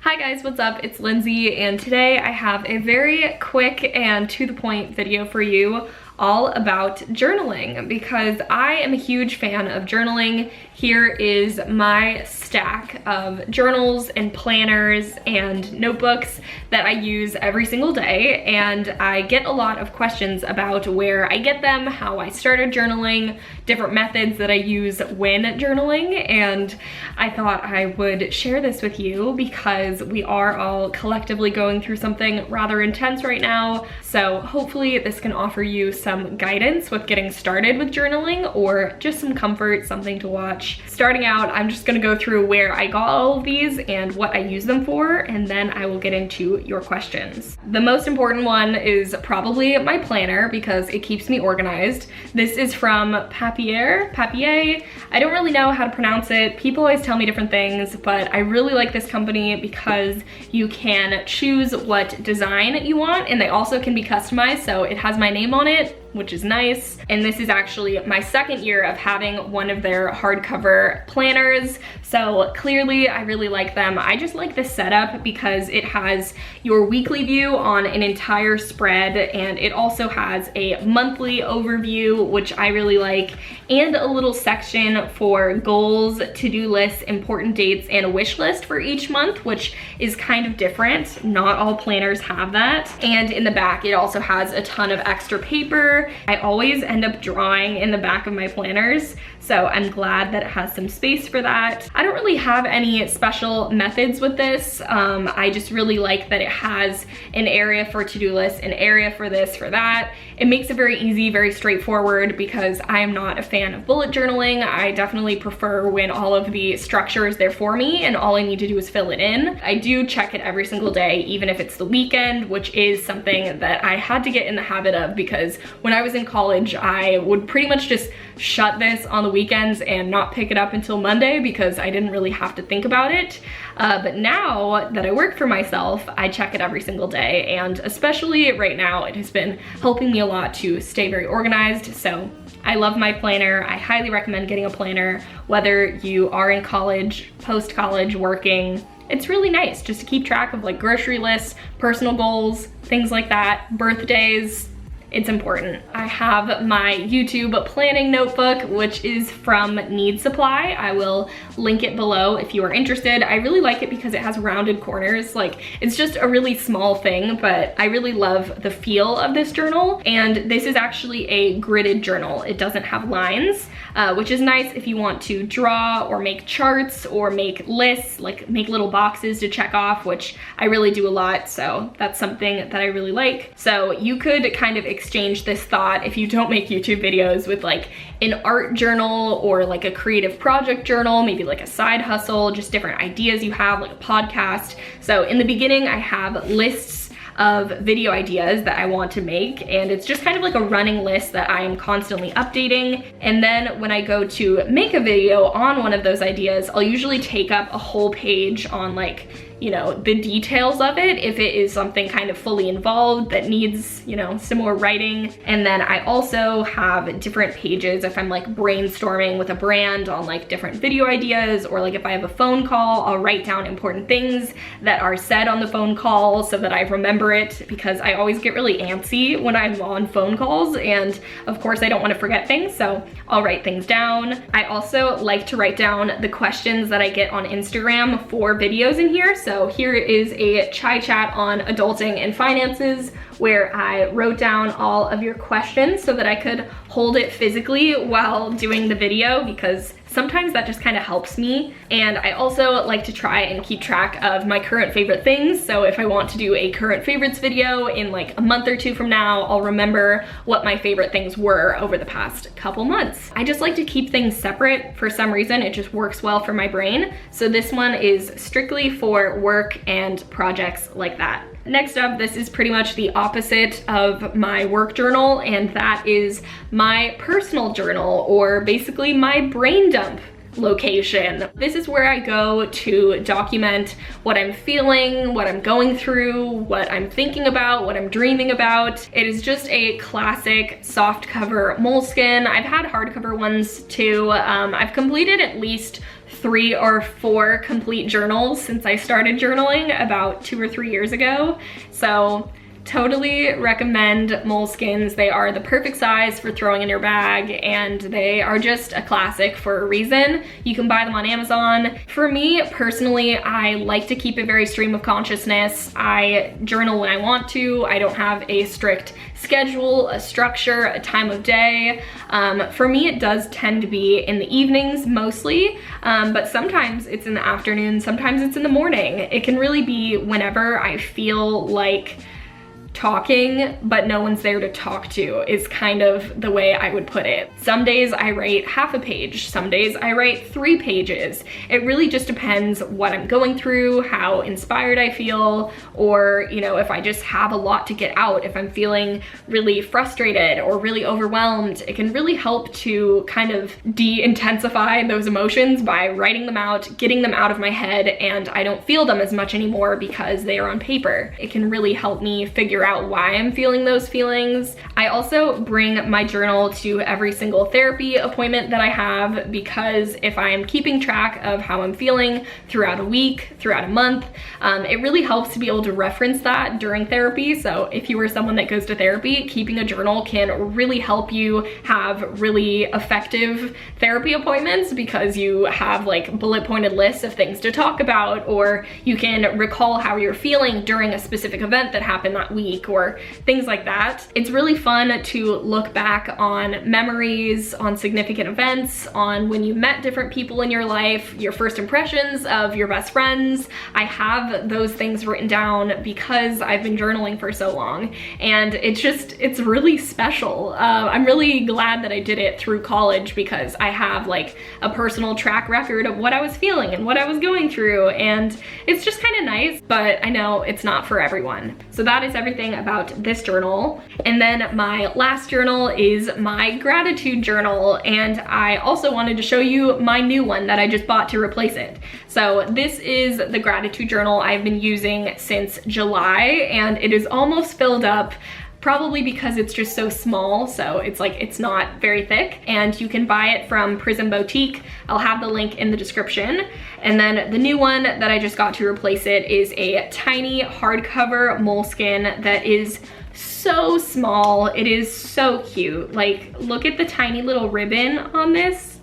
Hi guys, what's up? It's Lindsay, and today I have a very quick and to the point video for you all about journaling because I am a huge fan of journaling. Here is my stack of journals and planners and notebooks that I use every single day, and I get a lot of questions about where I get them, how I started journaling, different methods that I use when journaling, and I thought I would share this with you because we are all collectively going through something rather intense right now. So hopefully this can offer you some guidance with getting started with journaling or just some comfort, something to watch. Starting out, I'm just gonna go through where I got all of these and what I use them for, and then I will get into your questions. The most important one is probably my planner because it keeps me organized. This is from Papier. I don't really know how to pronounce it. People always tell me different things, but I really like this company because you can choose what design you want, and they also can be customized, so it has my name on it, which is nice. And this is actually my second year of having one of their hardcover planners, so clearly I really like them. I just like this setup because it has your weekly view on an entire spread, and it also has a monthly overview, which I really like, and a little section for goals, to-do lists, important dates, and a wish list for each month, which is kind of different. Not all planners have that. And in the back, it also has a ton of extra paper. I always end up drawing in the back of my planners, so I'm glad that it has some space for that. I don't really have any special methods with this. I just really like that it has an area for to-do lists, an area for this, for that. It makes it very easy, very straightforward, because I am not a fan of bullet journaling. I definitely prefer when all of the structure is there for me and all I need to do is fill it in. I do check it every single day, even if it's the weekend, which is something that I had to get in the habit of because when I was in college, I would pretty much just shut this on the weekends and not pick it up until Monday because I didn't really have to think about it. But now that I work for myself, I check it every single day, and especially right now, it has been helping me a lot to stay very organized. So I love my planner. I highly recommend getting a planner, whether you are in college, post-college, working. It's really nice just to keep track of like grocery lists, personal goals, things like that, birthdays. It's important. I have my YouTube planning notebook, which is from Need Supply. I will link it below if you are interested. I really like it because it has rounded corners. Like, it's just a really small thing, but I really love the feel of this journal. And this is actually a gridded journal. It doesn't have lines, which is nice if you want to draw or make charts or make lists, like make little boxes to check off, which I really do a lot. So that's something that I really like. So you could kind of exchange this thought, if you don't make YouTube videos, with like an art journal or like a creative project journal, maybe like a side hustle, just different ideas you have, like a podcast. So in the beginning, I have lists of video ideas that I want to make, and it's just kind of like a running list that I am constantly updating. And then when I go to make a video on one of those ideas, I'll usually take up a whole page on like, you know, the details of it if it is something kind of fully involved that needs, you know, some more writing. And then I also have different pages if I'm like brainstorming with a brand on like different video ideas, or like if I have a phone call, I'll write down important things that are said on the phone call so that I remember it, because I always get really antsy when I'm on phone calls, and of course I don't want to forget things, so I'll write things down. I also like to write down the questions that I get on Instagram for videos in here. So here is a chai chat on adulting and finances where I wrote down all of your questions so that I could hold it physically while doing the video, because sometimes that just kind of helps me. And I also like to try and keep track of my current favorite things. So if I want to do a current favorites video in like a month or two from now, I'll remember what my favorite things were over the past couple months. I just like to keep things separate. For some reason, it just works well for my brain. So this one is strictly for work and projects like that. Next up, this is pretty much the opposite of my work journal, and that is my personal journal, or basically my brain dump location. This is where I go to document what I'm feeling, what I'm going through, what I'm thinking about, what I'm dreaming about. It is just a classic soft cover moleskin. I've had hardcover ones too. I've completed at least 3 or 4 complete journals since I started journaling about 2 or 3 years ago. So totally recommend Moleskines. They are the perfect size for throwing in your bag, and they are just a classic for a reason. You can buy them on Amazon. For me personally, I like to keep it very stream of consciousness. I journal when I want to. I don't have a strict schedule, a structure, a time of day. For me, it does tend to be in the evenings mostly, but sometimes it's in the afternoon, sometimes it's in the morning. It can really be whenever I feel like talking, but no one's there to talk to, is kind of the way I would put it. Some days I write half a page, some days I write 3 pages. It really just depends what I'm going through, how inspired I feel, or, you know, if I just have a lot to get out, if I'm feeling really frustrated or really overwhelmed. It can really help to kind of de-intensify those emotions by writing them out, getting them out of my head, and I don't feel them as much anymore because they are on paper. It can really help me figure out why I'm feeling those feelings. I also bring my journal to every single therapy appointment that I have, because if I'm keeping track of how I'm feeling throughout a week, throughout a month, it really helps to be able to reference that during therapy. So if you are someone that goes to therapy, keeping a journal can really help you have really effective therapy appointments, because you have like bullet pointed lists of things to talk about, or you can recall how you're feeling during a specific event that happened that week, or things like that. It's really fun to look back on memories, on significant events, on when you met different people in your life, your first impressions of your best friends. I have those things written down because I've been journaling for so long, and it's really special. I'm really glad that I did it through college, because I have like a personal track record of what I was feeling and what I was going through, and it's just kind of nice, but I know it's not for everyone. So that is everything about this journal. And then my last journal is my gratitude journal, and I also wanted to show you my new one that I just bought to replace it. So this is the gratitude journal I've been using since July, and it is almost filled up, probably because it's just so small, so it's not very thick, and you can buy it from Prism Boutique. I'll have the link in the description. And then the new one that I just got to replace it is a tiny hardcover Moleskine that is so small. It is so cute. Like, look at the tiny little ribbon on this.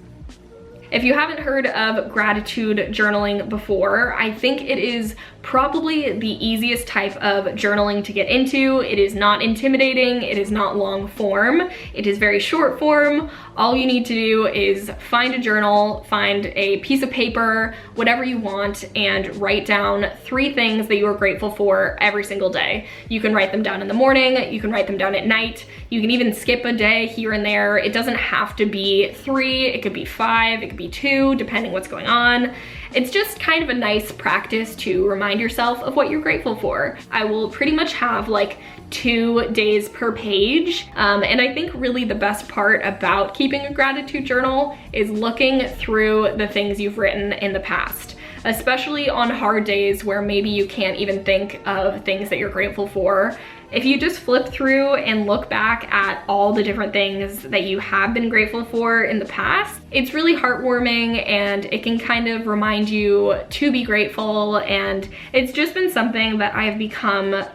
If you haven't heard of gratitude journaling before, I think it is probably the easiest type of journaling to get into. It is not intimidating, it is not long form, it is very short form. All you need to do is find a journal, find a piece of paper, whatever you want, and write down 3 things that you are grateful for every single day. You can write them down in the morning, you can write them down at night, you can even skip a day here and there. It doesn't have to be 3, it could be 5, it could be 2, depending what's going on. It's just kind of a nice practice to remind yourself of what you're grateful for. I will pretty much have like 2 days per page. And I think really the best part about keeping a gratitude journal is looking through the things you've written in the past, especially on hard days where maybe you can't even think of things that you're grateful for. If you just flip through and look back at all the different things that you have been grateful for in the past, it's really heartwarming, and it can kind of remind you to be grateful. And it's just been something that I've become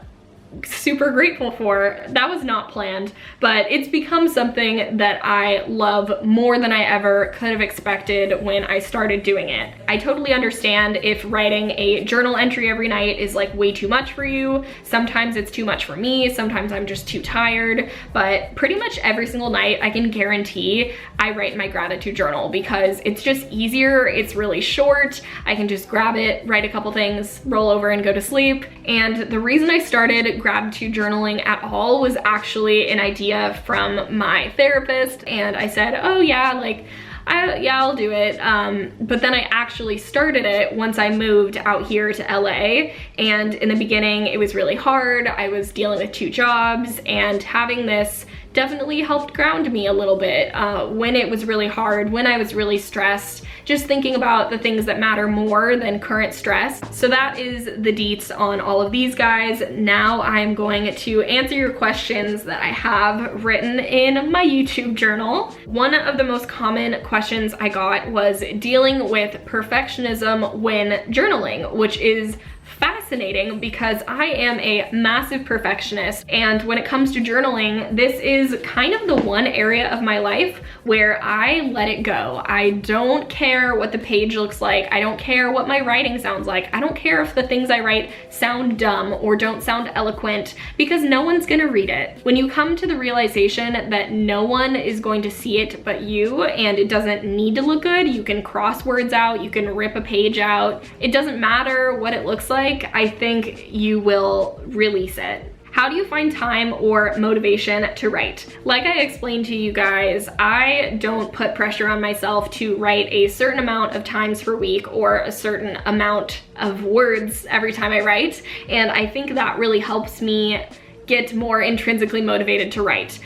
super grateful for. That was not planned, but it's become something that I love more than I ever could have expected when I started doing it. I totally understand if writing a journal entry every night is like way too much for you. Sometimes it's too much for me, sometimes I'm just too tired, but pretty much every single night I can guarantee I write in my gratitude journal, because it's just easier, it's really short, I can just grab it, write a couple things, roll over and go to sleep. And the reason I started gratitude journaling at all was actually an idea from my therapist, and I said, oh yeah, like yeah, I'll do it. But then I actually started it once I moved out here to LA, and in the beginning it was really hard. I was dealing with 2 jobs, and having this definitely helped ground me a little bit when it was really hard, when I was really stressed, just thinking about the things that matter more than current stress. So that is the deets on all of these guys. Now I'm going to answer your questions that I have written in my YouTube journal. One of the most common questions I got was dealing with perfectionism when journaling, which is fascinating because I am a massive perfectionist, and when it comes to journaling, this is kind of the one area of my life where I let it go. I don't care what the page looks like. I don't care what my writing sounds like. I don't care if the things I write sound dumb or don't sound eloquent, because no one's gonna read it. When you come to the realization that no one is going to see it but you, and it doesn't need to look good, you can cross words out, you can rip a page out, it doesn't matter what it looks like, I think you will release it. How do you find time or motivation to write? Like I explained to you guys, I don't put pressure on myself to write a certain amount of times per week or a certain amount of words every time I write, and I think that really helps me get more intrinsically motivated to write,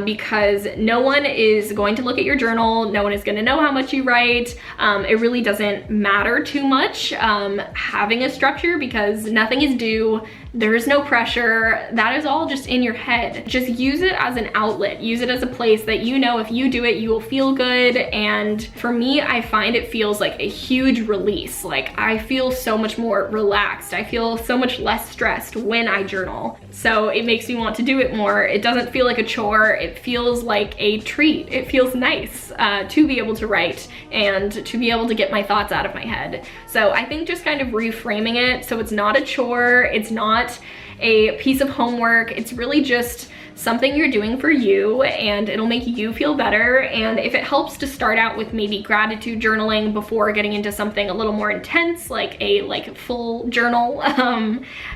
because no one is going to look at your journal, no one is gonna know how much you write. It really doesn't matter too much having a structure, because nothing is due, there's no pressure, that is all just in your head. Just use it as an outlet, use it as a place that you know if you do it, you will feel good. And for me, I find it feels like a huge release. Like I feel so much more relaxed, I feel so much less stressed when I journal. So it makes me want to do it more. It doesn't feel like a chore, it feels like a treat. It feels nice to be able to write and to be able to get my thoughts out of my head. So I think just kind of reframing it so it's not a chore, it's not a piece of homework, it's really just something you're doing for you, and it'll make you feel better. And if it helps to start out with maybe gratitude journaling before getting into something a little more intense, like a full journal,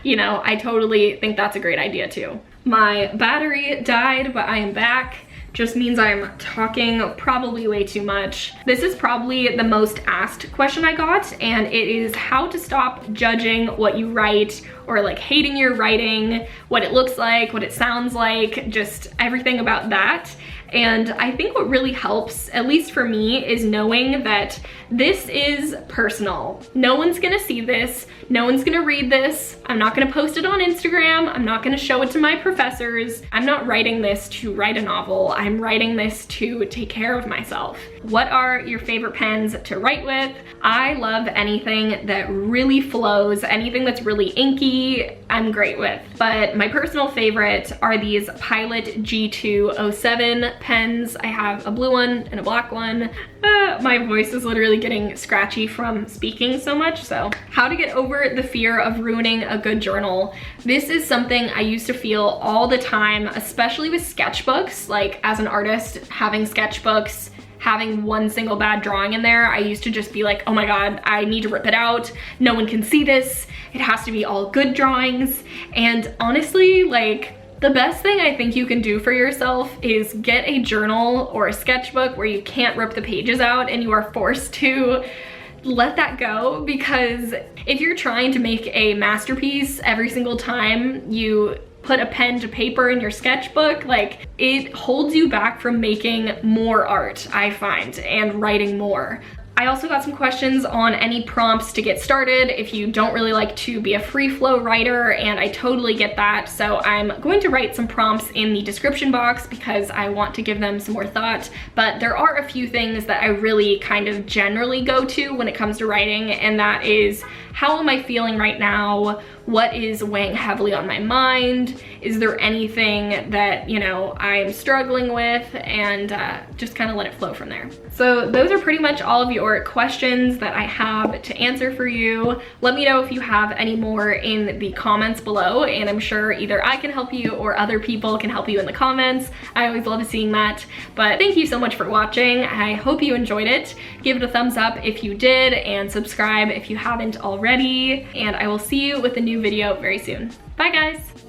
you know, I totally think that's a great idea too. My battery died, but I am back. Just means I'm talking probably way too much. This is probably the most asked question I got, and it is how to stop judging what you write, or like hating your writing, what it looks like, what it sounds like, just everything about that. And I think what really helps, at least for me, is knowing that this is personal. No one's gonna see this, no one's gonna read this, I'm not gonna post it on Instagram, I'm not gonna show it to my professors. I'm not writing this to write a novel, I'm writing this to take care of myself. What are your favorite pens to write with? I love anything that really flows, anything that's really inky, I'm great with. But my personal favorite are these Pilot G207 pens. I have a blue one and a black one. My voice is literally getting scratchy from speaking so much. So how to get over the fear of ruining a good journal. This is something I used to feel all the time, especially with sketchbooks. Like as an artist, having sketchbooks, having one single bad drawing in there, I used to just be like, oh my God, I need to rip it out. No one can see this. It has to be all good drawings. And honestly, like, the best thing I think you can do for yourself is get a journal or a sketchbook where you can't rip the pages out and you are forced to let that go. Because if you're trying to make a masterpiece every single time you put a pen to paper in your sketchbook, like it holds you back from making more art, I find, and writing more. I also got some questions on any prompts to get started if you don't really like to be a free flow writer, and I totally get that. So I'm going to write some prompts in the description box because I want to give them some more thought. But there are a few things that I really kind of generally go to when it comes to writing, and that is, how am I feeling right now? What is weighing heavily on my mind? Is there anything that, you know, I'm struggling with? And just kind of let it flow from there. So those are pretty much all of your questions that I have to answer for you. Let me know if you have any more in the comments below, and I'm sure either I can help you or other people can help you in the comments. I always love seeing that. But thank you so much for watching. I hope you enjoyed it. Give it a thumbs up if you did, and subscribe if you haven't already. And I will see you with a new video very soon. Bye guys!